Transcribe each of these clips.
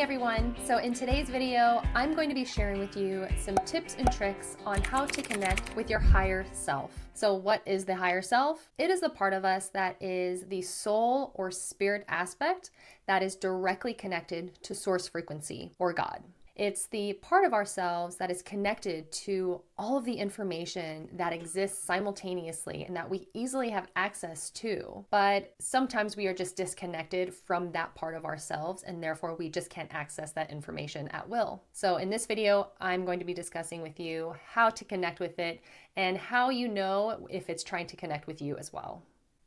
everyone. So in today's video, I'm going to be sharing with you some tips and tricks on how to connect with your higher self. So what is the higher self? It is the part of us that is the soul or spirit aspect that is directly connected to source frequency or God. It's the part of ourselves that is connected to all of the information that exists simultaneously and that we easily have access to. But sometimes we are just disconnected from that part of ourselves, and therefore we just can't access that information at will. So in this video, I'm going to be discussing with you how to connect with it and how you know if it's trying to connect with you as well.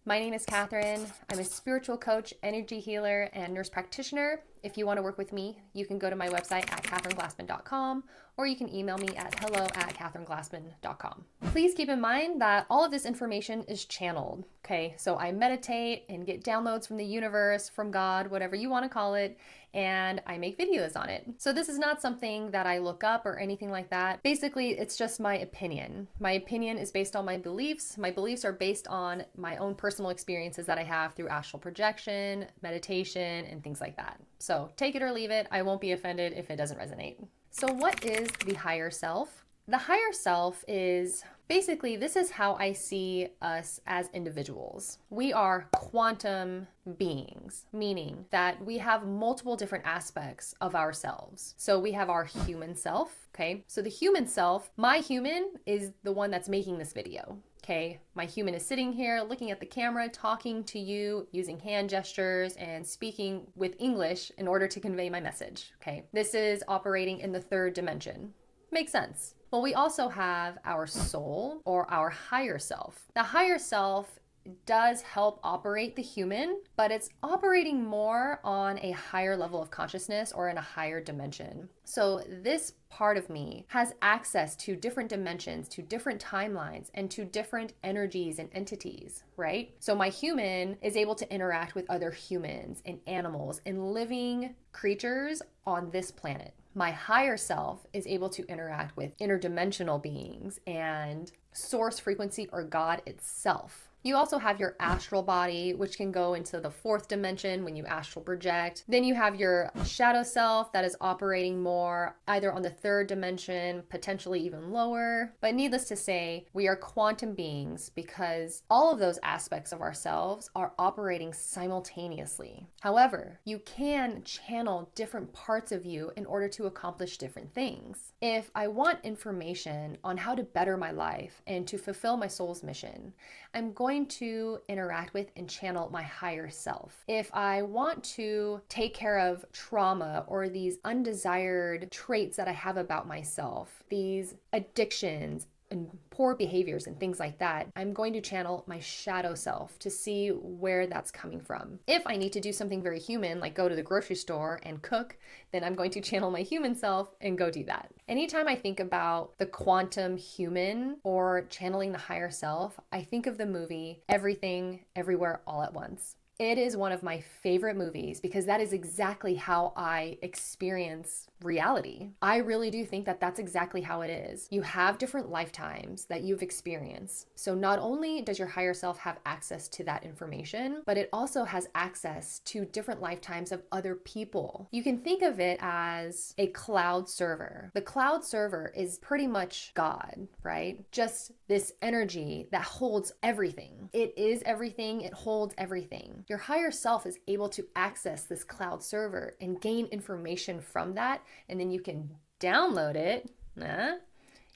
My name is Catherine. I'm a spiritual coach, energy healer, and nurse practitioner. If you want to work with me, you can go to my website at catherineglassman.com, or you can email me at hello@catherineglassman.com. Please keep in mind that all of this information is channeled, okay? So I meditate and get downloads from the universe, from God, whatever you want to call it, and I make videos on it. So this is not something that I look up or anything like that. Basically, it's just my opinion. My opinion is based on my beliefs. My beliefs are based on my own personal experiences that I have through astral projection, meditation, and things like that. So take it or leave it. I won't be offended if it doesn't resonate. So what is the higher self? The higher self is basically, this is how I see us as individuals. We are quantum beings, meaning that we have multiple different aspects of ourselves. So we have our human self, okay? So the human self, my human is the one that's making this video. Okay, my human is sitting here looking at the camera, talking to you, using hand gestures and speaking with English in order to convey my message. Okay, this is operating in the third dimension. Makes sense. Well, we also have our soul or our higher self. The higher self does help operate the human, but it's operating more on a higher level of consciousness or in a higher dimension. So this part of me has access to different dimensions, to different timelines, and to different energies and entities, right? So my human is able to interact with other humans and animals and living creatures on this planet. My higher self is able to interact with interdimensional beings and source frequency or God itself. You also have your astral body, which can go into the fourth dimension when you astral project. Then you have your shadow self that is operating more either on the third dimension, potentially even lower. But needless to say, we are quantum beings because all of those aspects of ourselves are operating simultaneously. However, you can channel different parts of you in order to accomplish different things. If I want information on how to better my life and to fulfill my soul's mission, I'm going to interact with and channel my higher self. If I want to take care of trauma or these undesired traits that I have about myself, these addictions and poor behaviors and things like that, I'm going to channel my shadow self to see where that's coming from. If I need to do something very human, like go to the grocery store and cook, then I'm going to channel my human self and go do that. Anytime I think about the quantum human or channeling the higher self, I think of the movie Everything, Everywhere, All at Once. It is one of my favorite movies because that is exactly how I experience reality. I really do think that that's exactly how it is. You have different lifetimes that you've experienced. So not only does your higher self have access to that information, but it also has access to different lifetimes of other people. You can think of it as a cloud server. The cloud server is pretty much God, right? Just this energy that holds everything. It is everything. It holds everything. Your higher self is able to access this cloud server and gain information from that, and then you can download it.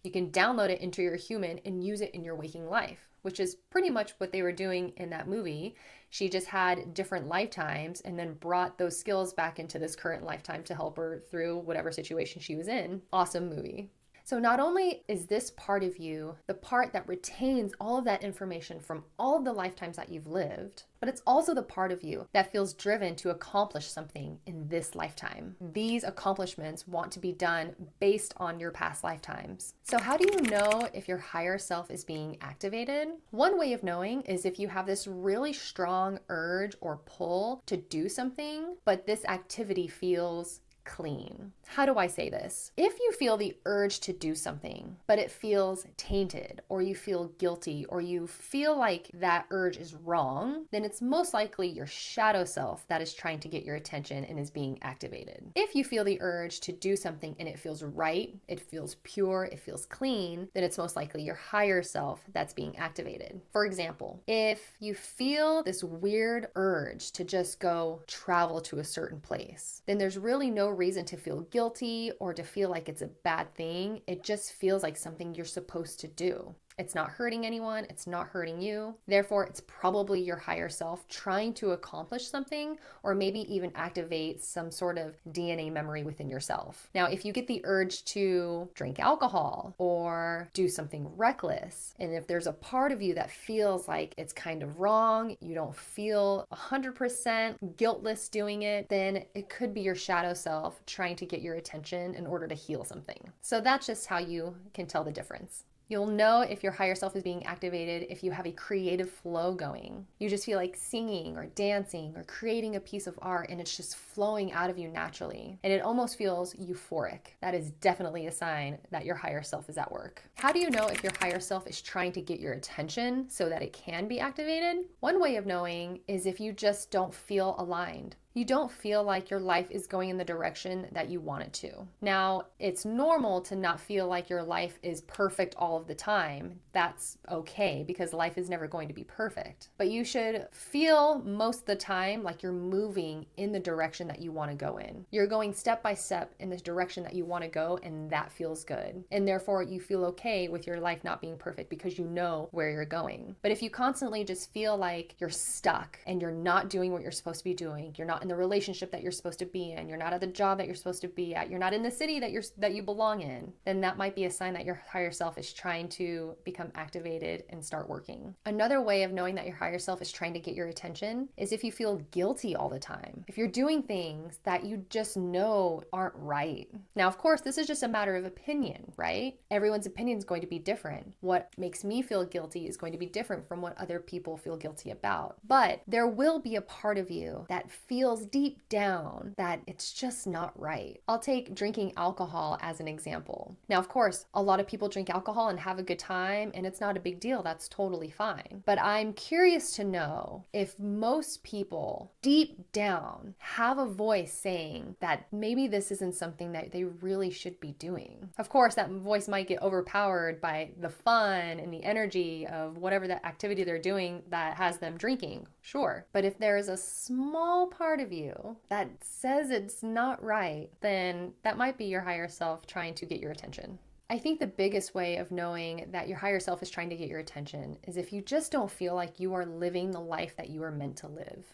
You can download it into your human and use it in your waking life, which is pretty much what they were doing in that movie. She just had different lifetimes and then brought those skills back into this current lifetime to help her through whatever situation she was in. Awesome movie. So not only is this part of you the part that retains all of that information from all of the lifetimes that you've lived, but it's also the part of you that feels driven to accomplish something in this lifetime. These accomplishments want to be done based on your past lifetimes. So how do you know if your higher self is being activated? One way of knowing is if you have this really strong urge or pull to do something, but this activity feels clean. How do I say this? If you feel the urge to do something, but it feels tainted, or you feel guilty, or you feel like that urge is wrong, then it's most likely your shadow self that is trying to get your attention and is being activated. If you feel the urge to do something and it feels right, it feels pure, it feels clean, then it's most likely your higher self that's being activated. For example, if you feel this weird urge to just go travel to a certain place, then there's really no reason to feel guilty or to feel like it's a bad thing. It just feels like something you're supposed to do. It's not hurting anyone. It's not hurting you. Therefore, it's probably your higher self trying to accomplish something, or maybe even activate some sort of DNA memory within yourself. Now, if you get the urge to drink alcohol or do something reckless, and if there's a part of you that feels like it's kind of wrong, you don't feel 100% guiltless doing it, then it could be your shadow self trying to get your attention in order to heal something. So that's just how you can tell the difference. You'll know if your higher self is being activated if you have a creative flow going. You just feel like singing or dancing or creating a piece of art, and it's just flowing out of you naturally. And it almost feels euphoric. That is definitely a sign that your higher self is at work. How do you know if your higher self is trying to get your attention so that it can be activated? One way of knowing is if you just don't feel aligned. You don't feel like your life is going in the direction that you want it to. Now, it's normal to not feel like your life is perfect all of the time. That's okay, because life is never going to be perfect. But you should feel most of the time like you're moving in the direction that you want to go in. You're going step by step in this direction that you want to go, and that feels good. And therefore, you feel okay with your life not being perfect because you know where you're going. But if you constantly just feel like you're stuck and you're not doing what you're supposed to be doing, you're not in the relationship that you're supposed to be in, you're not at the job that you're supposed to be at, you're not in the city that you belong in, then that might be a sign that your higher self is trying to become activated and start working. Another way of knowing that your higher self is trying to get your attention is if you feel guilty all the time. If you're doing things that you just know aren't right. Now, of course, this is just a matter of opinion, right? Everyone's opinion is going to be different. What makes me feel guilty is going to be different from what other people feel guilty about. But there will be a part of you that feels deep down that it's just not right. I'll take drinking alcohol as an example. Now, of course, a lot of people drink alcohol and have a good time, and it's not a big deal. That's totally fine. But I'm curious to know if most people deep down have a voice saying that maybe this isn't something that they really should be doing. Of course, that voice might get overpowered by the fun and the energy of whatever that activity they're doing that has them drinking. Sure. But if there is a small part of you that says it's not right, then that might be your higher self trying to get your attention. I think the biggest way of knowing that your higher self is trying to get your attention is if you just don't feel like you are living the life that you are meant to live.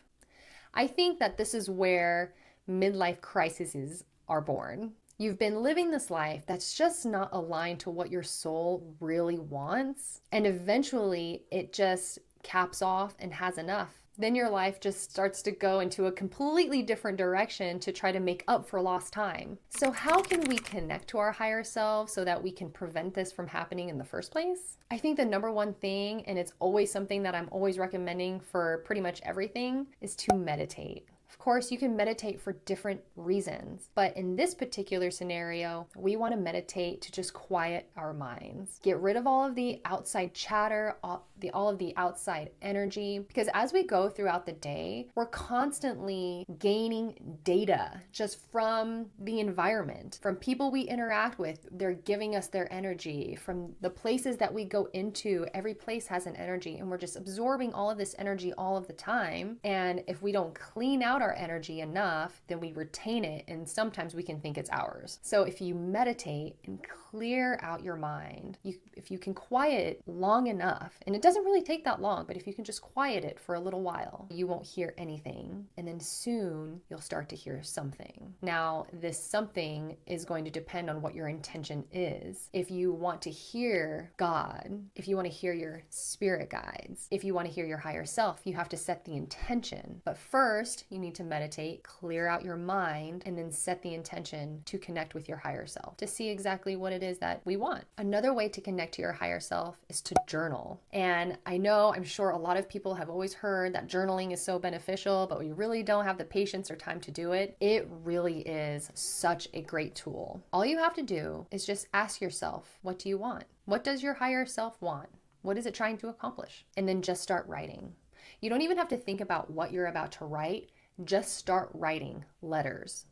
I think that this is where midlife crises are born. You've been living this life that's just not aligned to what your soul really wants, and eventually it just caps off and has enough. Then your life just starts to go into a completely different direction to try to make up for lost time. So how can we connect to our higher self so that we can prevent this from happening in the first place? I think the number one thing, and it's always something that I'm always recommending for pretty much everything, is to meditate. Of course, you can meditate for different reasons, but in this particular scenario, we want to meditate to just quiet our minds. Get rid of all of the outside chatter, all of the outside energy, because as we go throughout the day, we're constantly gaining data just from the environment, from people we interact with. They're giving us their energy. From the places that we go into, every place has an energy, and we're just absorbing all of this energy all of the time. And if we don't clean out our energy enough, then we retain it, and sometimes we can think it's ours. So if you meditate and clear out your mind, if you can quiet it long enough, and it doesn't really take that long, but if you can just quiet it for a little while, you won't hear anything, and then soon you'll start to hear something. Now, this something is going to depend on what your intention is. If you want to hear God, if you want to hear your spirit guides, if you want to hear your higher self, you have to set the intention. But first, you need need to meditate, clear out your mind, and then set the intention to connect with your higher self, to see exactly what it is that we want. Another way to connect to your higher self is to journal. And I'm sure a lot of people have always heard that journaling is so beneficial, but we really don't have the patience or time to do it. It really is such a great tool. All you have to do is just ask yourself, what do you want? What does your higher self want? What is it trying to accomplish? And then just start writing. You don't even have to think about what you're about to write. Just start writing letters.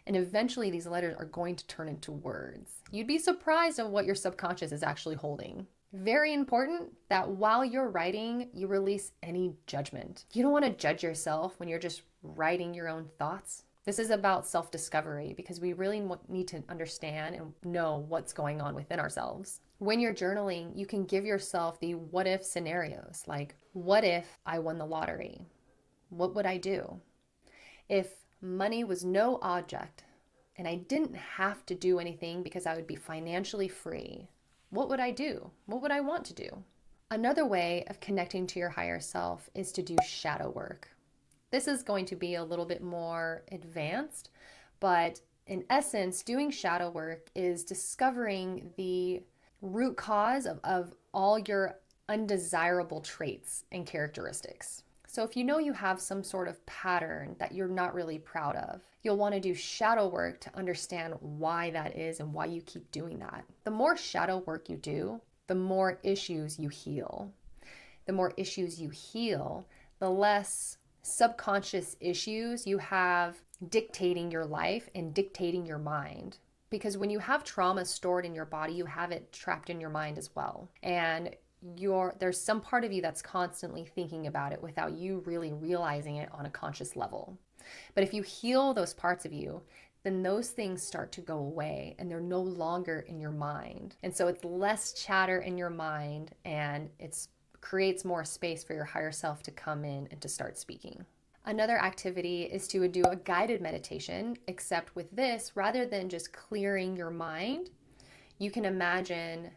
And eventually these letters are going to turn into words. You'd be surprised at what your subconscious is actually holding. Very important that while you're writing, you release any judgment. You don't want to judge yourself when you're just writing your own thoughts. This is about self-discovery because we really need to understand and know what's going on within ourselves. When you're journaling, you can give yourself the what if scenarios, like, what if I won the lottery? What would I do? If money was no object and I didn't have to do anything because I would be financially free, what would I do? What would I want to do? Another way of connecting to your higher self is to do shadow work. This is going to be a little bit more advanced, but in essence, doing shadow work is discovering the root cause of all your undesirable traits and characteristics. So if you know you have some sort of pattern that you're not really proud of, you'll want to do shadow work to understand why that is and why you keep doing that. The more shadow work you do, the more issues you heal. The more issues you heal, the less subconscious issues you have dictating your life and dictating your mind. Because when you have trauma stored in your body, you have it trapped in your mind as well. And there's some part of you that's constantly thinking about it without you really realizing it on a conscious level. But if you heal those parts of you, then those things start to go away and they're no longer in your mind. And so it's less chatter in your mind and it creates more space for your higher self to come in and to start speaking. Another activity is to do a guided meditation, except with this, rather than just clearing your mind, you can imagine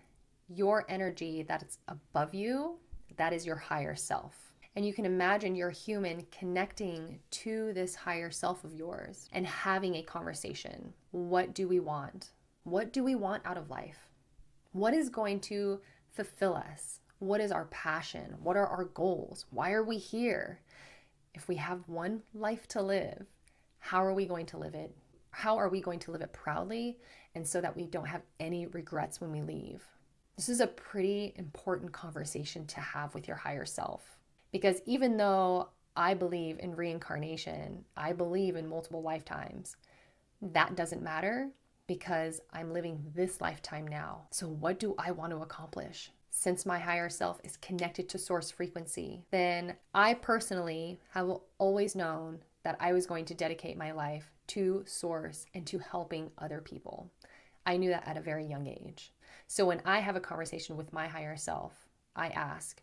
your energy that's above you, that is your higher self. And you can imagine your human connecting to this higher self of yours and having a conversation. What do we want? What do we want out of life? What is going to fulfill us? What is our passion? What are our goals? Why are we here? If we have one life to live, how are we going to live it? How are we going to live it proudly and so that we don't have any regrets when we leave? This is a pretty important conversation to have with your higher self. Because even though I believe in reincarnation, I believe in multiple lifetimes, that doesn't matter because I'm living this lifetime now. So what do I want to accomplish? Since my higher self is connected to source frequency, then I personally have always known that I was going to dedicate my life to source and to helping other people. I knew that at a very young age. So when I have a conversation with my higher self, I ask,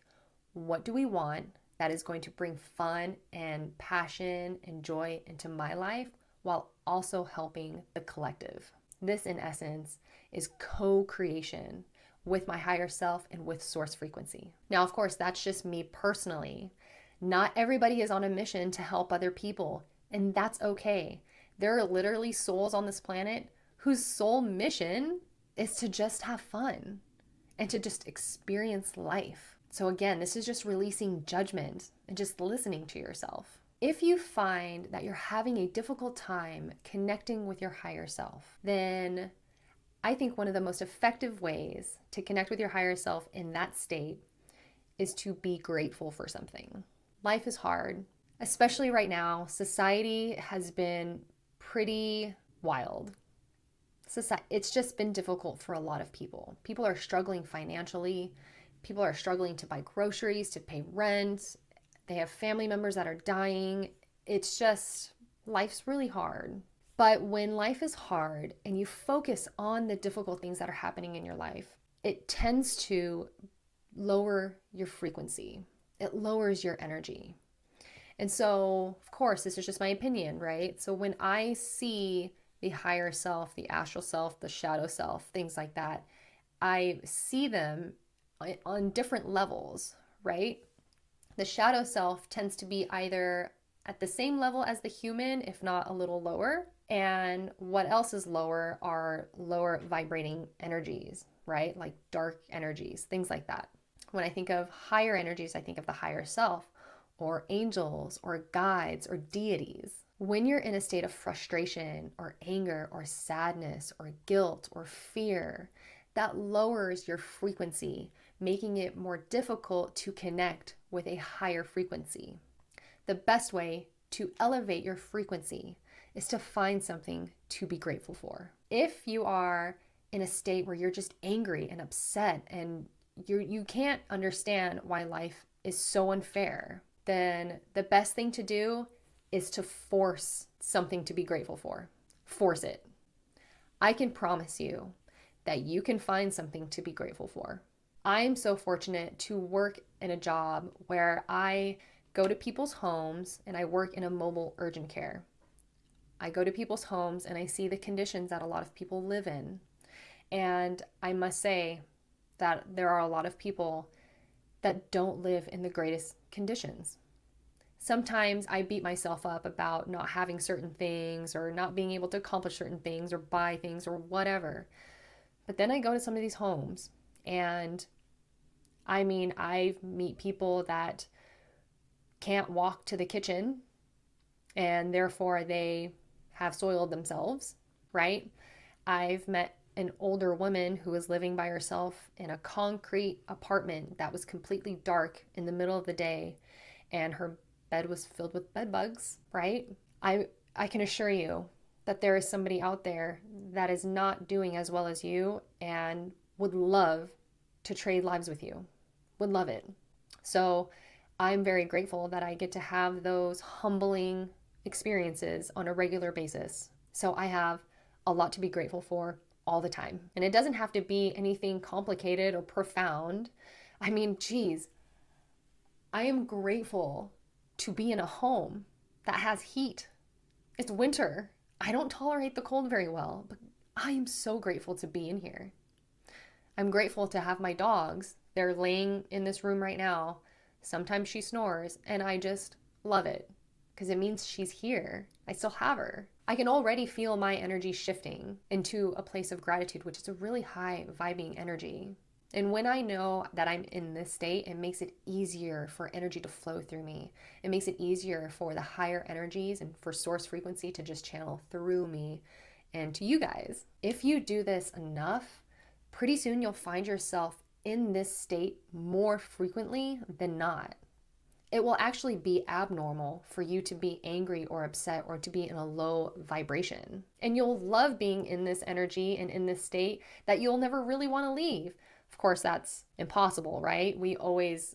what do we want that is going to bring fun and passion and joy into my life while also helping the collective? This, in essence, is co-creation with my higher self and with source frequency. Now, of course, that's just me personally. Not everybody is on a mission to help other people, and that's okay. There are literally souls on this planet whose sole mission is to just have fun and to just experience life. So again, this is just releasing judgment and just listening to yourself. If you find that you're having a difficult time connecting with your higher self, then I think one of the most effective ways to connect with your higher self in that state is to be grateful for something. Life is hard, especially right now. Society has been pretty wild. It's just been difficult for a lot of people. People are struggling financially. People are struggling to buy groceries, to pay rent. They have family members that are dying. It's just, life's really hard. But when life is hard and you focus on the difficult things that are happening in your life, it tends to lower your frequency. It lowers your energy. And so, of course, this is just my opinion, right? So when I see the higher self, the astral self, the shadow self, things like that, I see them on different levels, right? The shadow self tends to be either at the same level as the human, if not a little lower. And what else is lower are lower vibrating energies, right? Like dark energies, things like that. When I think of higher energies, I think of the higher self, or angels, or guides, or deities. When you're in a state of frustration, or anger, or sadness, or guilt, or fear, that lowers your frequency, making it more difficult to connect with a higher frequency. The best way to elevate your frequency is to find something to be grateful for. If you are in a state where you're just angry and upset and you can't understand why life is so unfair, then the best thing to do is to force something to be grateful for. Force it. I can promise you that you can find something to be grateful for. I am so fortunate to work in a job where I go to people's homes and I work in a mobile urgent care. I go to people's homes and I see the conditions that a lot of people live in. And I must say that there are a lot of people that don't live in the greatest conditions. Sometimes I beat myself up about not having certain things or not being able to accomplish certain things or buy things or whatever. But then I go to some of these homes and I meet people that can't walk to the kitchen and therefore they have soiled themselves, right? I've met an older woman who was living by herself in a concrete apartment that was completely dark in the middle of the day, and her bed was filled with bed bugs, right? I can assure you that there is somebody out there that is not doing as well as you and would love to trade lives with you, would love it. So I'm very grateful that I get to have those humbling experiences on a regular basis. So I have a lot to be grateful for all the time. And it doesn't have to be anything complicated or profound. I mean, geez, I am grateful to be in a home that has heat. It's winter. I don't tolerate the cold very well, but I am so grateful to be in here. I'm grateful to have my dogs. They're laying in this room right now. Sometimes she snores, and I just love it because it means she's here. I still have her. I can already feel my energy shifting into a place of gratitude, which is a really high vibing energy. And when I know that I'm in this state, it makes it easier for energy to flow through me. It makes it easier for the higher energies and for source frequency to just channel through me and to you guys. If you do this enough, pretty soon you'll find yourself in this state more frequently than not. It will actually be abnormal for you to be angry or upset or to be in a low vibration. And you'll love being in this energy and in this state that you'll never really want to leave. Of course, that's impossible, right?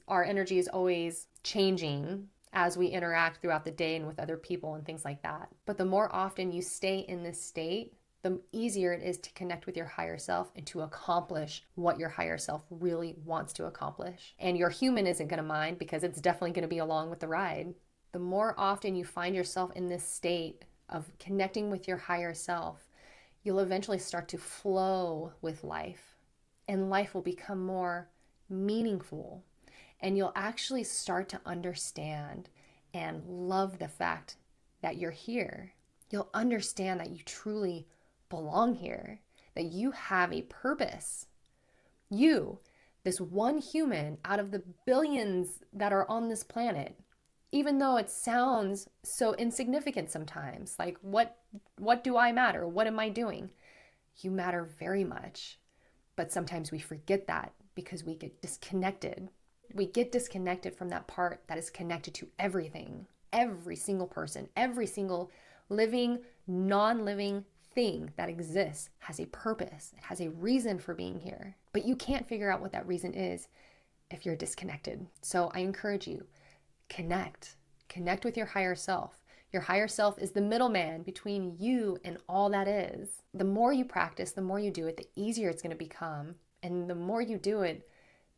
Our energy is always changing as we interact throughout the day and with other people and things like that. But the more often you stay in this state, the easier it is to connect with your higher self and to accomplish what your higher self really wants to accomplish. And your human isn't going to mind because it's definitely going to be along with the ride. The more often you find yourself in this state of connecting with your higher self, you'll eventually start to flow with life, and life will become more meaningful. And you'll actually start to understand and love the fact that you're here. You'll understand that you truly belong here, that you have a purpose. You, this one human out of the billions that are on this planet, even though it sounds so insignificant sometimes, like what do I matter? What am I doing? You matter very much. But sometimes we forget that because we get disconnected. We get disconnected from that part that is connected to everything. Every single person, every single living, non-living thing that exists has a purpose. It has a reason for being here. But you can't figure out what that reason is if you're disconnected. So I encourage you, connect. Connect with your higher self. Your higher self is the middleman between you and all that is. The more you practice, the more you do it, the easier it's going to become. And the more you do it,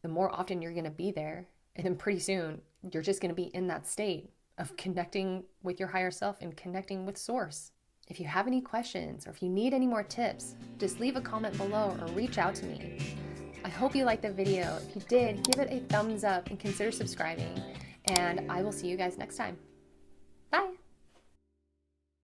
the more often you're going to be there. And then pretty soon, you're just going to be in that state of connecting with your higher self and connecting with source. If you have any questions or if you need any more tips, just leave a comment below or reach out to me. I hope you liked the video. If you did, give it a thumbs up and consider subscribing. And I will see you guys next time.